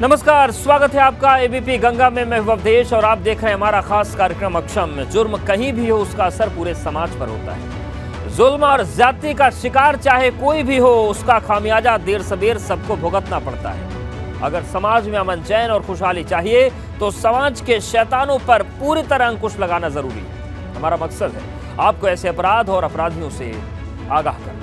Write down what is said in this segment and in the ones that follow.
नमस्कार, स्वागत है आपका एबीपी गंगा में। मैं हूं अवधेश और आप देख रहे हैं हमारा खास कार्यक्रम अक्षम में। जुर्म कहीं भी हो, उसका असर पूरे समाज पर होता है। जुल्म और ज्यादती का शिकार चाहे कोई भी हो, उसका खामियाजा देर सबेर सबको भुगतना पड़ता है। अगर समाज में अमन चैन और खुशहाली चाहिए तो समाज के शैतानों पर पूरी तरह अंकुश लगाना जरूरी है। हमारा मकसद है आपको ऐसे अपराध और अपराधियों से आगाह करना।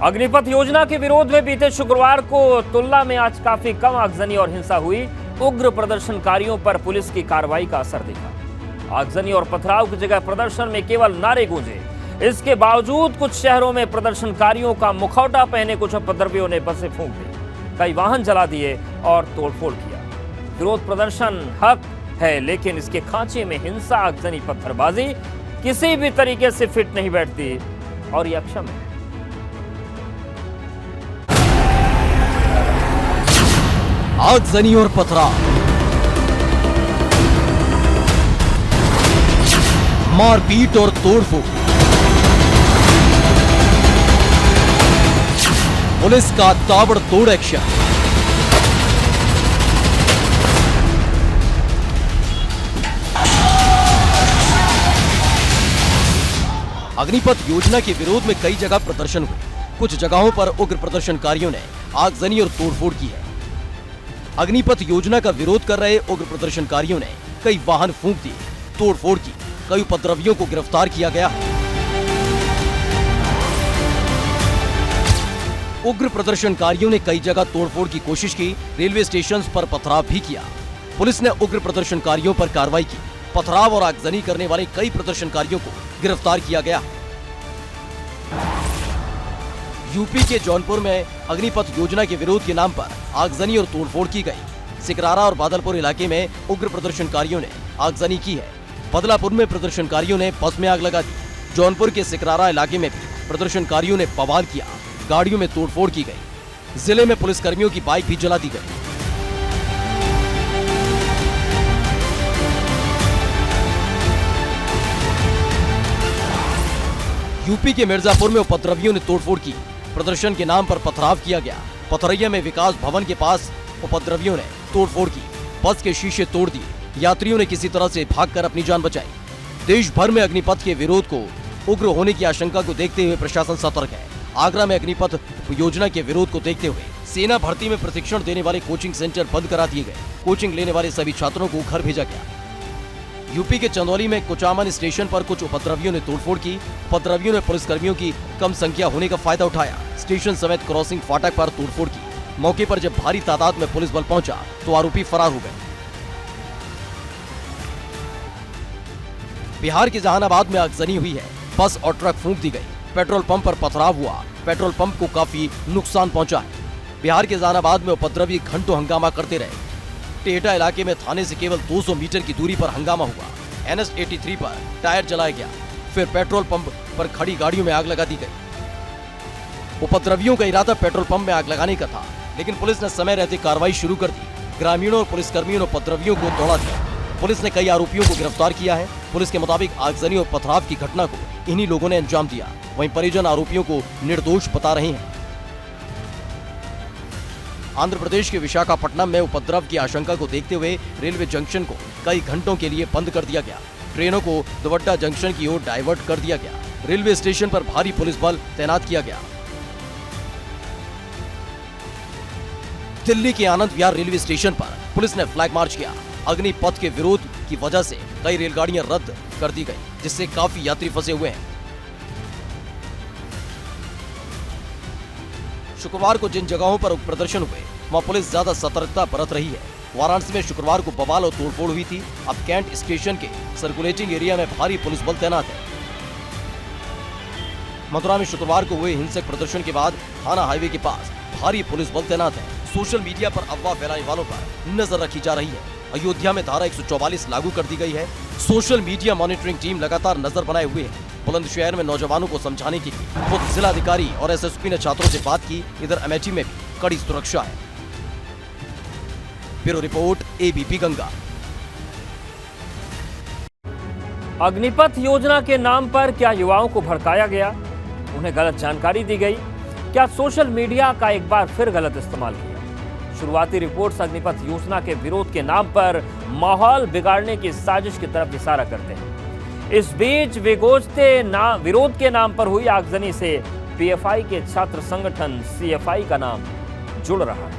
अग्निपथ योजना के विरोध में बीते शुक्रवार को तुलना में आज काफी कम आगजनी और हिंसा हुई। उग्र प्रदर्शनकारियों पर पुलिस की कार्रवाई का असर दिखा। आगजनी और पथराव की जगह प्रदर्शन में केवल नारे गूंजे। इसके बावजूद कुछ शहरों में प्रदर्शनकारियों का मुखौटा पहने कुछ उपद्रवियों ने बसें फूंक दी, कई वाहन जला दिए और तोड़फोड़ किया। विरोध प्रदर्शन हक है, लेकिन इसके खांचे में हिंसा, आगजनी, पत्थरबाजी किसी भी तरीके से फिट नहीं बैठती और ये अक्षम है। आगजनी और पथराव, मारपीट और तोड़फोड़, पुलिस का ताबड़तोड़ एक्शन। अग्निपथ योजना के विरोध में कई जगह प्रदर्शन हुए। कुछ जगहों पर उग्र प्रदर्शनकारियों ने आगजनी और तोड़फोड़ की है। अग्निपथ योजना का विरोध कर रहे उग्र प्रदर्शनकारियों ने कई वाहन फूंक दिए, तोड़फोड़ की, कई उपद्रवियों को गिरफ्तार किया गया है। उग्र प्रदर्शनकारियों ने कई जगह तोड़फोड़ की कोशिश की, रेलवे स्टेशन पर पथराव भी किया। पुलिस ने उग्र प्रदर्शनकारियों पर कार्रवाई की। पथराव और आगजनी करने वाले कई प्रदर्शनकारियों को गिरफ्तार किया गया। यूपी के जौनपुर में अग्निपथ योजना के विरोध के नाम पर आगजनी और तोड़फोड़ की गई। सिकरारा और बादलपुर इलाके में उग्र प्रदर्शनकारियों ने आगजनी की है। बदलापुर में प्रदर्शनकारियों ने बस में आग लगा दी। जौनपुर के सिकरारा इलाके में भी प्रदर्शनकारियों ने बवाल किया, गाड़ियों में तोड़फोड़ की गई। जिले में पुलिसकर्मियों की बाइक भी जला दी गई। यूपी के मिर्जापुर में उपद्रवियों ने तोड़फोड़ की। प्रदर्शन के नाम पर पथराव किया गया। पथरैया में विकास भवन के पास उपद्रवियों ने तोड़फोड़ की, बस के शीशे तोड़ दिए। यात्रियों ने किसी तरह से भागकर अपनी जान बचाई। देश भर में अग्निपथ के विरोध को उग्र होने की आशंका को देखते हुए प्रशासन सतर्क है। आगरा में अग्निपथ योजना के विरोध को देखते हुए सेना भर्ती में प्रशिक्षण देने वाले कोचिंग सेंटर बंद करा दिए गए। कोचिंग लेने वाले सभी छात्रों को घर भेजा गया। यूपी के चंदौली में कुचामन स्टेशन पर कुछ उपद्रवियों ने तोड़फोड़ की। उपद्रवियों ने पुलिसकर्मियों की कम संख्या होने का फायदा उठाया। स्टेशन समेत क्रॉसिंग फाटक पर तोड़फोड़ की। मौके पर जब भारी तादाद में पुलिस बल पहुंचा तो आरोपी फरार हो गए। बिहार के जहानाबाद में आगजनी हुई है। बस और ट्रक फूंक दी गई। पेट्रोल पंप पर पथराव हुआ। पेट्रोल पंप को काफी नुकसान पहुंचा है। बिहार के जहानाबाद में उपद्रवी घंटों हंगामा करते रहे। टेहटा इलाके में थाने से केवल 200 मीटर की दूरी पर हंगामा हुआ। NH 83 पर टायर जलाया गया। फिर पेट्रोल पंप पर खड़ी गाड़ियों में आग लगा दी गई। उपद्रवियों का इरादा पेट्रोल पंप में आग लगाने का था, लेकिन पुलिस ने समय रहते कार्रवाई शुरू कर दी। ग्रामीणों और पुलिसकर्मियों ने उपद्रवियों को दौड़ा दिया। पुलिस ने कई आरोपियों को गिरफ्तार किया है। पुलिस के मुताबिक आगजनी और पथराव की घटना को इन्हीं लोगों ने अंजाम दिया। वहीं परिजन आरोपियों को निर्दोष बता रहे हैं। आंध्र प्रदेश के विशाखापट्टनम में उपद्रव की आशंका को देखते हुए रेलवे जंक्शन को कई घंटों के लिए बंद कर दिया गया। ट्रेनों को दुवड्डा जंक्शन की ओर डाइवर्ट कर दिया गया। रेलवे स्टेशन पर भारी पुलिस बल तैनात किया गया। दिल्ली के आनंद विहार रेलवे स्टेशन पर पुलिस ने फ्लैग मार्च किया। अग्निपथ के विरोध की वजह से कई रेलगाड़ियां रद्द कर दी गई, जिससे काफी यात्री फंसे हुए हैं। शुक्रवार को जिन जगहों पर प्रदर्शन हुए वहां पुलिस ज्यादा सतर्कता बरत रही है। वाराणसी में शुक्रवार को बवाल और तोड़फोड़ हुई थी। अब कैंट स्टेशन के सर्कुलेटिंग एरिया में भारी पुलिस बल तैनात है। मथुरा में शुक्रवार को हुए हिंसक प्रदर्शन के बाद थाना हाईवे के पास भारी पुलिस बल तैनात है। सोशल मीडिया पर अफवाह फैलाने वालों पर नजर रखी जा रही है। अयोध्या में धारा 144 लागू कर दी गई है। सोशल मीडिया मॉनिटरिंग टीम लगातार नजर बनाए हुए है। बुलंदशहर में नौजवानों को समझाने के लिए खुद जिलाधिकारी और SSP ने छात्रों से बात की। इधर अमेठी में भी कड़ी सुरक्षा है। Bureau report, ABP Ganga. Agnipath योजना के नाम पर क्या युवाओं को भड़काया गया, उन्हें गलत जानकारी दी गई, क्या सोशल मीडिया का एक बार फिर गलत इस्तेमाल किया? शुरुआती रिपोर्ट्स अग्निपथ योजना के विरोध के नाम पर माहौल बिगाड़ने की साजिश की तरफ इशारा करते हैं। इस बीच विरोध के नाम पर हुई आगजनी से पीएफआई के छात्र संगठन सीएफआई का नाम जुड़ रहा है।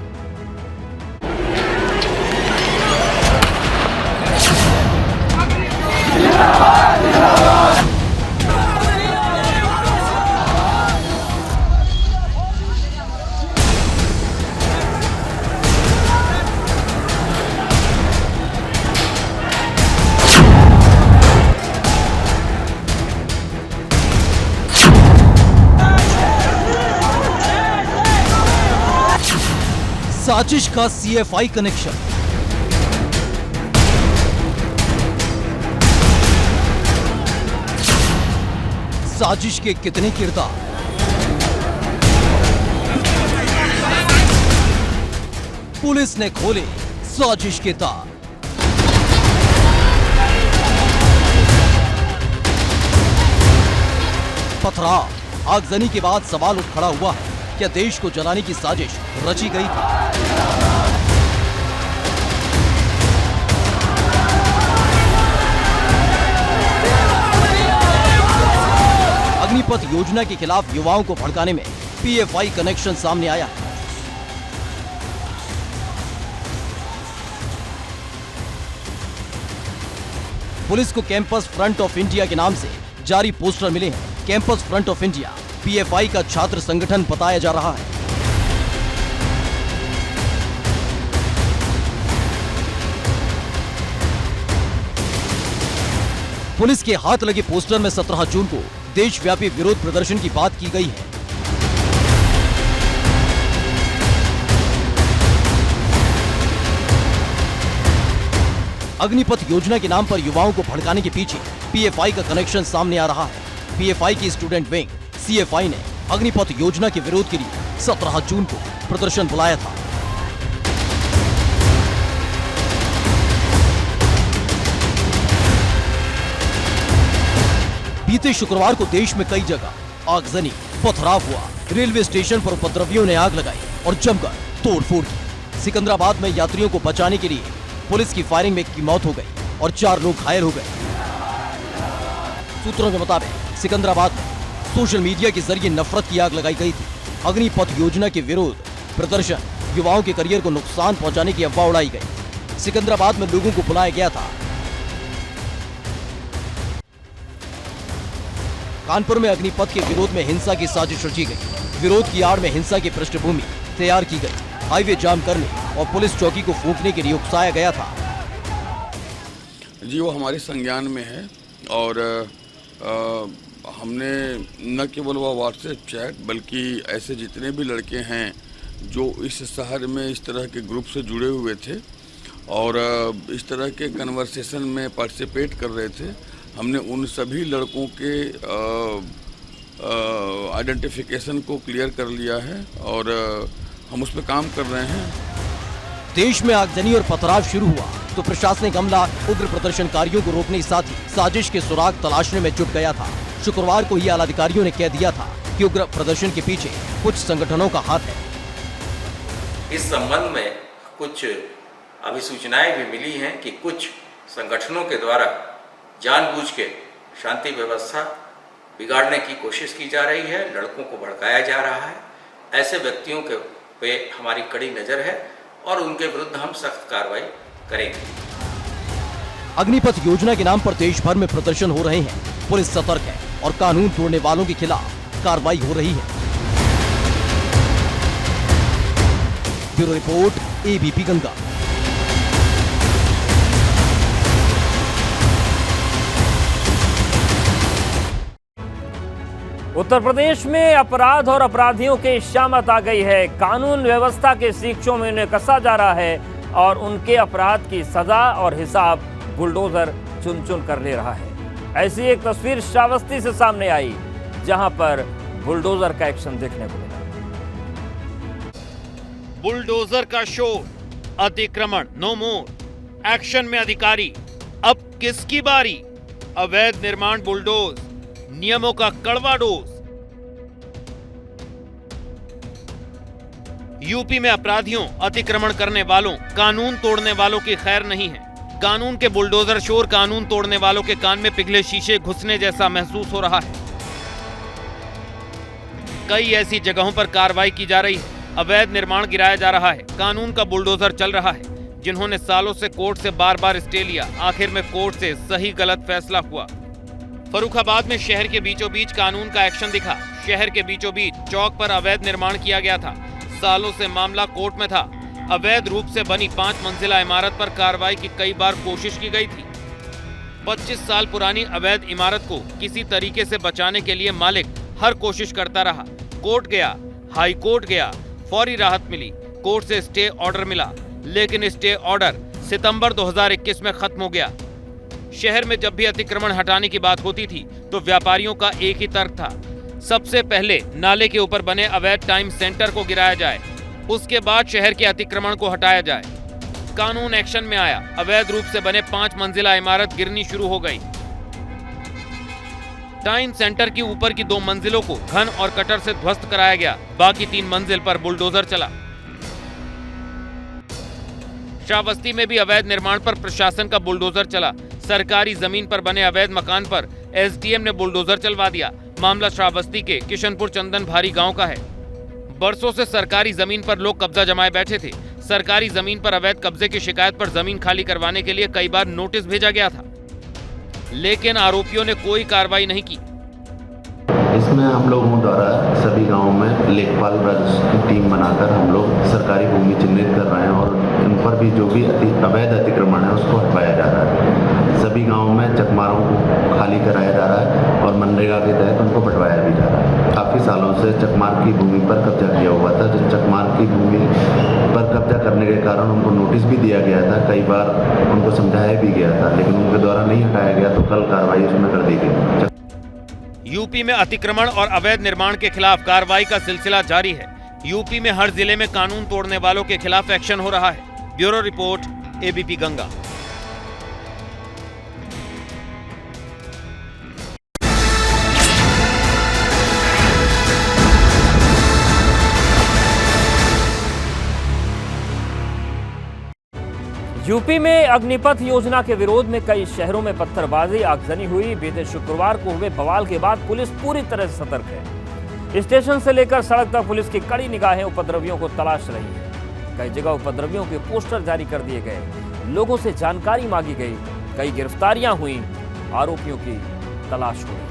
साजिश का सीएफआई कनेक्शन। साजिश के कितने किरदार? पुलिस ने खोले साजिश के तार। पथराव, आगजनी के बाद सवाल उठ खड़ा हुआ है, क्या देश को जलाने की साजिश रची गई थी? अग्निपथ योजना के खिलाफ युवाओं को भड़काने में पीएफआई कनेक्शन सामने आया है। पुलिस को कैंपस फ्रंट ऑफ इंडिया के नाम से जारी पोस्टर मिले हैं। Campus front of India PFI का छात्र संगठन बताया जा रहा है। पुलिस के हाथ लगे पोस्टर में 17 जून को देशव्यापी विरोध प्रदर्शन की बात की गई है। अग्निपथ योजना के नाम पर युवाओं को भड़काने के पीछे पीएफआई का कनेक्शन सामने आ रहा है। पीएफआई की स्टूडेंट विंग सीएफआई ने अग्निपथ योजना के विरोध के लिए 17 जून को प्रदर्शन बुलाया था। बीते शुक्रवार को देश में कई जगह आगजनी, पथराव हुआ। रेलवे स्टेशन पर उपद्रवियों ने आग लगाई और जमकर तोड़फोड़ की। सिकंदराबाद में यात्रियों को बचाने के लिए पुलिस की फायरिंग में एक की मौत हो गई और 4 लोग घायल हो गए। सूत्रों के मुताबिक सिकंदराबाद में सोशल मीडिया के जरिए नफरत की आग लगाई गई थी। अग्निपथ योजना के विरोध प्रदर्शन, युवाओं के करियर को नुकसान पहुंचाने की अफवाह उड़ाई गई। सिकंदराबाद में लोगों को बुलाया गया था। कानपुर में अग्निपथ के विरोध में हिंसा की साजिश रची गई। विरोध की आड़ में हिंसा की पृष्ठभूमि तैयार की गई। हाईवे जाम करने और पुलिस चौकी को फूंकने के लिए उकसाया गया था। जी वो हमारे संज्ञान में है और हमने न केवल वह व्हाट्सएप चैट बल्कि ऐसे जितने भी लड़के हैं जो इस शहर में इस तरह के ग्रुप से जुड़े हुए थे और इस तरह के कन्वर्सेशन में पार्टिसिपेट कर रहे थे, हमने उन सभी लड़कों के आइडेंटिफिकेशन को क्लियर कर लिया है और हम उस पर काम कर रहे हैं। देश में आगजनी और पथराव शुरू हुआ तो प्रशासनिक अमला उग्र प्रदर्शनकारियों को रोकने के साथ ही साजिश के सुराग तलाशने में जुट गया था। शुक्रवार को ही आला अधिकारियों ने कह दिया था कि उग्र प्रदर्शन के पीछे कुछ संगठनों का हाथ है। इस संबंध में कुछ अभिसूचनाएं भी मिली हैं कि कुछ संगठनों के द्वारा जानबूझ के शांति व्यवस्था बिगाड़ने की कोशिश की जा रही है, लड़कों को भड़काया जा रहा है। ऐसे व्यक्तियों के पे हमारी कड़ी नजर है और उनके विरुद्ध हम सख्त कार्रवाई करेंगे। अग्निपथ योजना के नाम पर देश भर में प्रदर्शन हो रहे हैं। पुलिस सतर्क है और कानून तोड़ने वालों के खिलाफ कार्रवाई हो रही है। Bureau report, ABP Ganga. Uttar Pradesh में अपराध और अपराधियों की शामत आ गई है। कानून व्यवस्था के सीखों में उन्हें कसा जा रहा है और उनके अपराध की सजा और हिसाब बुलडोजर चुन चुन कर ले रहा है। ऐसी एक तस्वीर श्रावस्ती से सामने आई जहां पर बुलडोजर का एक्शन देखने को मिला। बुलडोजर का शो, अतिक्रमण नो मोर, एक्शन में अधिकारी। अब किसकी बारी? अवैध निर्माण बुलडोज, नियमों का कड़वा डोज। यूपी में अपराधियों, अतिक्रमण करने वालों, कानून तोड़ने वालों की खैर नहीं है। कानून के बुलडोजर शोर कानून तोड़ने वालों के कान में पिघले शीशे घुसने जैसा महसूस हो रहा है। कई ऐसी जगहों पर कार्रवाई की जा रही है, अवैध निर्माण गिराया जा रहा है, कानून का बुलडोजर चल रहा है। जिन्होंने सालों से कोर्ट से बार बार स्टे लिया, आखिर में कोर्ट से सही गलत फैसला हुआ। फर्रुखाबाद में शहर के बीचों बीच कानून का एक्शन दिखा। शहर के बीचों बीच चौक पर अवैध निर्माण किया गया था। सालों से मामला कोर्ट में था। अवैध रूप से बनी 5 मंजिला इमारत पर कार्रवाई की कई बार कोशिश की गई थी। 25 साल पुरानी अवैध इमारत को किसी तरीके से बचाने के लिए मालिक हर कोशिश करता रहा। कोर्ट गया, हाई कोर्ट गया, फौरी राहत मिली, कोर्ट से स्टे ऑर्डर मिला, लेकिन स्टे ऑर्डर सितंबर 2021 में खत्म हो गया। शहर में जब भी अतिक्रमण हटाने की बात होती थी तो व्यापारियों का एक ही तर्क था, सबसे पहले नाले के ऊपर बने अवैध टाइम सेंटर को गिराया जाए, उसके बाद शहर के अतिक्रमण को हटाया जाए। कानून एक्शन में आया, अवैध रूप से बने 5 मंजिला इमारत गिरनी शुरू हो गई। टाइम सेंटर की ऊपर की 2 मंजिलों को घन और कटर से ध्वस्त कराया गया, बाकी 3 मंजिल पर बुलडोजर चला। श्रावस्ती में भी अवैध निर्माण पर प्रशासन का बुलडोजर चला। सरकारी जमीन पर बने अवैध मकान पर एसडीएम ने बुलडोजर चलवा दिया। मामला श्रावस्ती के किशनपुर चंदन भारी गांव का है। बरसों से सरकारी जमीन पर लोग कब्जा जमाए बैठे थे। सरकारी जमीन पर अवैध कब्जे की शिकायत पर जमीन खाली करवाने के लिए कई बार नोटिस भेजा गया था, लेकिन आरोपियों ने कोई कार्रवाई नहीं की। इसमें हम लोगों द्वारा सभी गांवों में लेखपाल राज की टीम बनाकर हम लोग सरकारी भूमि चिन्हित कर रहे हैं और इन पर भी जो भी अवैध अतिक्रमण है उसको हटवाया जा रहा है। सभी गांवों में चकमारों को खाली कराया जा रहा है और मनरेगा के तहत उनको बंटवाया भी जा रहा है। काफ़ी सालों से चकमार की भूमि पर कब्जा किया हुआ था। जो चकमार की भूमि पर कब्जा करने के कारण उनको नोटिस भी दिया गया था, कई बार उनको समझाया भी गया था, लेकिन उनके द्वारा नहीं हटाया गया, तो कल कार्रवाई उसमें कर दी गई। यूपी में अतिक्रमण और अवैध निर्माण के खिलाफ कार्रवाई का सिलसिला जारी है। यूपी में हर जिले में कानून तोड़ने वालों के खिलाफ एक्शन हो रहा है। Bureau report, ABP Ganga. UP में अग्निपथ योजना के विरोध में कई शहरों में पत्थरबाजी, आगजनी हुई। बीते शुक्रवार को हुए बवाल के बाद पुलिस पूरी तरह से सतर्क है। स्टेशन से लेकर सड़क तक पुलिस की कड़ी निगाहें उपद्रवियों को तलाश रही है। कई जगह उपद्रवियों के पोस्टर जारी कर दिए गए, लोगों से जानकारी मांगी गई, कई गिरफ्तारियां हुई, आरोपियों की तलाश हुई।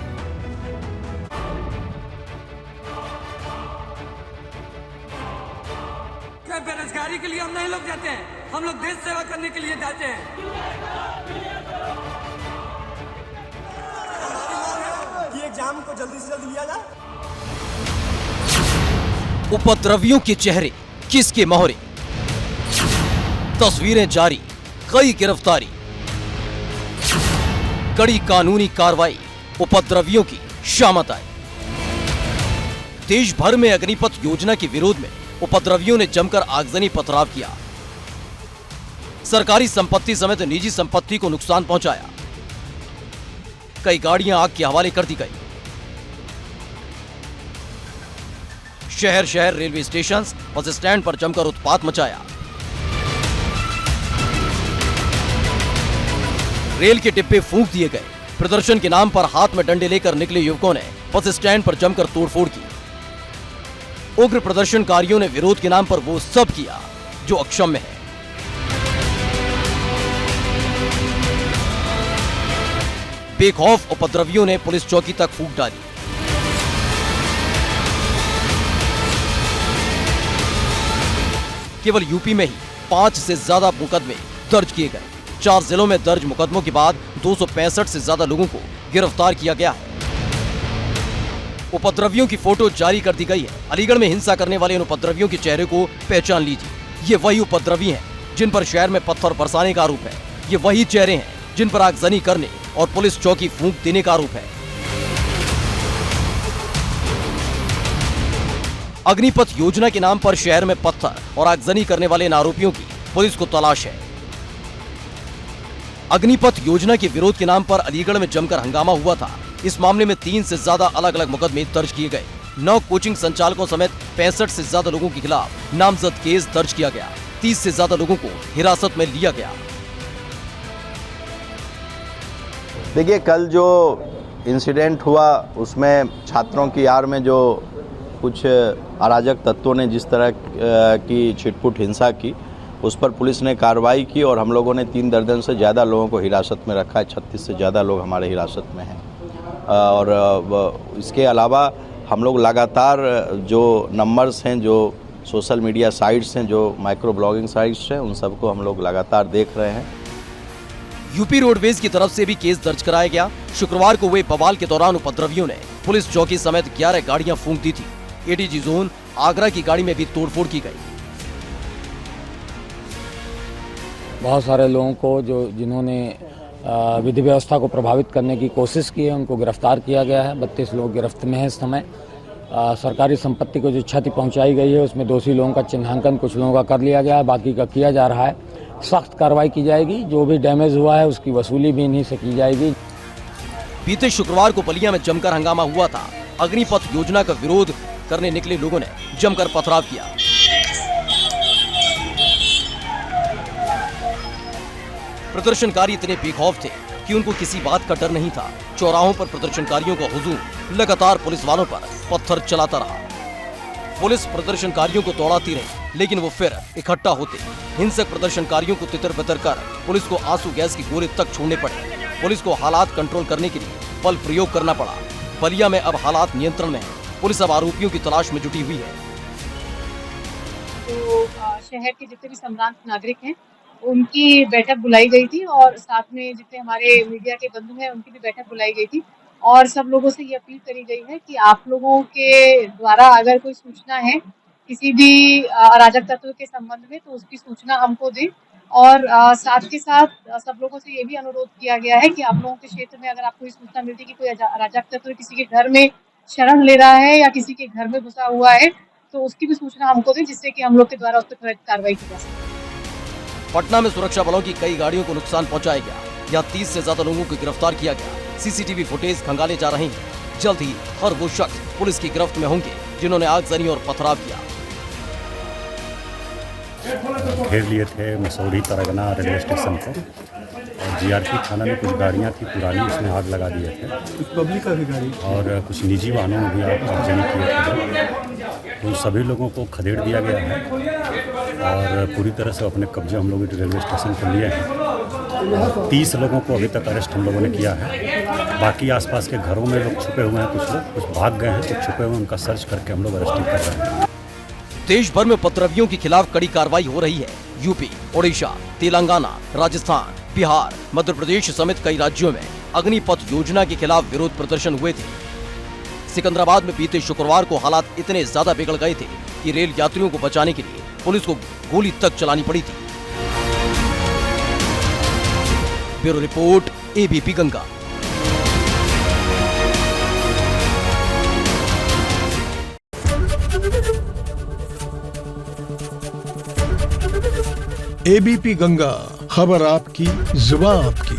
बेरोजगारी के लिए हम नहीं लोग जाते हैं, हम लोग देश सेवा करने के लिए जाते हैं। कि एग्जाम को जल्दी से जल्दी लिया जाए। उपद्रवियों के चेहरे, किसके मोहरे, तस्वीरें जारी, कई गिरफ्तारी, कड़ी कानूनी कार्रवाई, उपद्रवियों की शामत आई। देश भर में अग्निपथ योजना के विरोध में उपद्रवियों ने जमकर आगजनी पथराव किया। सरकारी संपत्ति समेत निजी संपत्ति को नुकसान पहुंचाया। कई गाड़ियां आग के हवाले कर दी गई। शहर शहर रेलवे स्टेशन, बस स्टैंड पर जमकर उत्पात मचाया। रेल के डिब्बे फूंक दिए गए। प्रदर्शन के नाम पर हाथ में डंडे लेकर निकले युवकों ने बस स्टैंड पर जमकर तोड़फोड़ की। उग्र प्रदर्शनकारियों ने विरोध के नाम पर वो सब किया जो अक्षम्य है। बेखौफ उपद्रवियों ने पुलिस चौकी तक फूंक डाली। केवल यूपी में ही 5 से ज्यादा मुकदमे दर्ज किए गए। 4 जिलों में दर्ज मुकदमों के बाद 265 से ज्यादा लोगों को गिरफ्तार किया गया है। उपद्रवियों की फोटो जारी कर दी गई है। अलीगढ़ में हिंसा करने वाले इन उपद्रवियों के चेहरे को पहचान लीजिए। ये वही उपद्रवी हैं जिन पर शहर में पत्थर बरसाने का आरोप है। ये वही चेहरे हैं जिन पर आगजनी करने और पुलिस चौकी फूंक देने का आरोप है। अग्निपथ योजना के नाम पर शहर में पत्थर और आगजनी करने वाले इन आरोपियों की पुलिस को तलाश है। अग्निपथ योजना के विरोध के नाम पर अलीगढ़ में जमकर हंगामा हुआ था। इस मामले में 3 से ज्यादा अलग अलग मुकदमे दर्ज किए गए। 9 कोचिंग संचालकों समेत 65 से ज्यादा लोगों के खिलाफ नामजद केस दर्ज किया गया। 30 से ज्यादा लोगों को हिरासत में लिया गया। देखिए, कल जो इंसिडेंट हुआ उसमें छात्रों की आड़ में जो कुछ अराजक तत्वों ने जिस तरह की छिटपुट हिंसा की, उस पर पुलिस ने कार्रवाई की और हम लोगों ने 3 दर्जन से ज़्यादा लोगों को हिरासत में रखा है। 36 से ज़्यादा लोग हमारे हिरासत में हैं। और इसके अलावा हम लोग लगातार जो नंबर्स हैं, जो सोशल मीडिया साइट्स हैं, जो माइक्रो ब्लॉगिंग साइट्स हैं, उन सबको हम लोग लगातार देख रहे हैं। यूपी रोडवेज की तरफ से भी केस दर्ज कराया गया। शुक्रवार को हुए बवाल के दौरान उपद्रवियों ने पुलिस चौकी समेत 11 गाड़ियां फूंक दी थी। एडीजी जोन आगरा की गाड़ी में भी तोड़फोड़ की गई। बहुत सारे लोगों को जिन्होंने विधि व्यवस्था को प्रभावित करने की कोशिश की है, उनको गिरफ्तार किया गया है। 32 लोग गिरफ्त में हैं इस समय। सरकारी संपत्ति को जो क्षति पहुंचाई गई है उसमें दोषी लोगों का चिन्हांकन कुछ लोगों का कर लिया गया है, बाकी का किया जा रहा है। सख्त कार्रवाई की जाएगी। जो भी डैमेज हुआ है उसकी वसूली भी इन्हीं से की जाएगी। बीते शुक्रवार को बलिया में जमकर हंगामा हुआ था। अग्निपथ योजना का विरोध करने निकले लोगों ने जमकर पथराव किया। प्रदर्शनकारी इतने बेखौफ थे कि उनको किसी बात का डर नहीं था। चौराहों पर प्रदर्शनकारियों का हुजूम लगातार पुलिस वालों पर पत्थर चलाता रहा। पुलिस प्रदर्शनकारियों को दौड़ाती रही, लेकिन वो फिर इकट्ठा होते। हिंसक प्रदर्शनकारियों को तितर-बितर कर पुलिस को आंसू गैस की गोले तक छोड़ने पड़े। पुलिस को हालात कंट्रोल करने के लिए बल प्रयोग करना पड़ा। बलिया में अब हालात नियंत्रण में है। पुलिस अब आरोपियों की तलाश में जुटी हुई है। तो शहर के जितने भी सम्रांत नागरिक हैं उनकी बैठक बुलाई गई थी और साथ में जितने हमारे मीडिया के बंधु हैं उनकी भी बैठक बुलाई गई थी और सब लोगों से ये अपील करी गई है कि आप लोगों के द्वारा अगर कोई सूचना है किसी भी अराजक तत्व के संबंध में तो उसकी सूचना हमको दें। और साथ के साथ सब लोगों से ये भी अनुरोध किया गया है कि आप लोगों के क्षेत्र में अगर आपको ये सूचना मिलती है कि कोई अराजक तत्व किसी के घर में शरण ले रहा है या किसी के घर में घुसा हुआ है तो उसकी भी सूचना हमको दें, जिससे कि हम लोग के द्वारा उस पर कार्रवाई की जा सके। पटना में सुरक्षा बलों की कई गाड़ियों को नुकसान पहुंचाया गया। यहाँ 30 से ज्यादा लोगों को गिरफ्तार किया गया। सीसीटीवी फुटेज खंगाले जा रहे हैं। जल्द ही हर वो शख्स पुलिस की गिरफ्त में होंगे जिन्होंने आगजनी और पथराव किया। घेर लिए थे मसूरी तरगना रेलवे स्टेशन को और जीआरपी थाना में कुछ गाड़ियां थी पुरानी, उसमें आग लगा दिए थे। कुछ पब्लिक का भी गाड़ी और कुछ निजी वाहनों में भी आगजनी किए थे। तो सभी लोगों को खदेड़ दिया गया है और पूरी तरह से अपने कब्जे हम लोग रेलवे स्टेशन पर लिए हैं। 30 लोगों को अभी तक अरेस्ट हम लोगों ने किया है। बाकी आसपास के घरों में लोग छुपे हुए हैं, कुछ भाग गए हैं, कुछ छुपे हुए हैं, उनका सर्च करके हम लोग अरेस्टिंग कर रहे हैं। देश भर में उपद्रवियों के खिलाफ कड़ी कार्रवाई हो रही है। यूपी, ओडिशा, तेलंगाना, राजस्थान, बिहार, मध्य प्रदेश समेत कई राज्यों में अग्निपथ योजना के खिलाफ विरोध प्रदर्शन हुए थे। सिकंदराबाद में बीते शुक्रवार को हालात इतने ज्यादा बिगड़ गए थे कि रेल यात्रियों को बचाने के लिए पुलिस को गोली तक चलानी पड़ी थी। Bureau report, ABP Ganga. ABP Ganga, खबर आपकी, जुबान आपकी।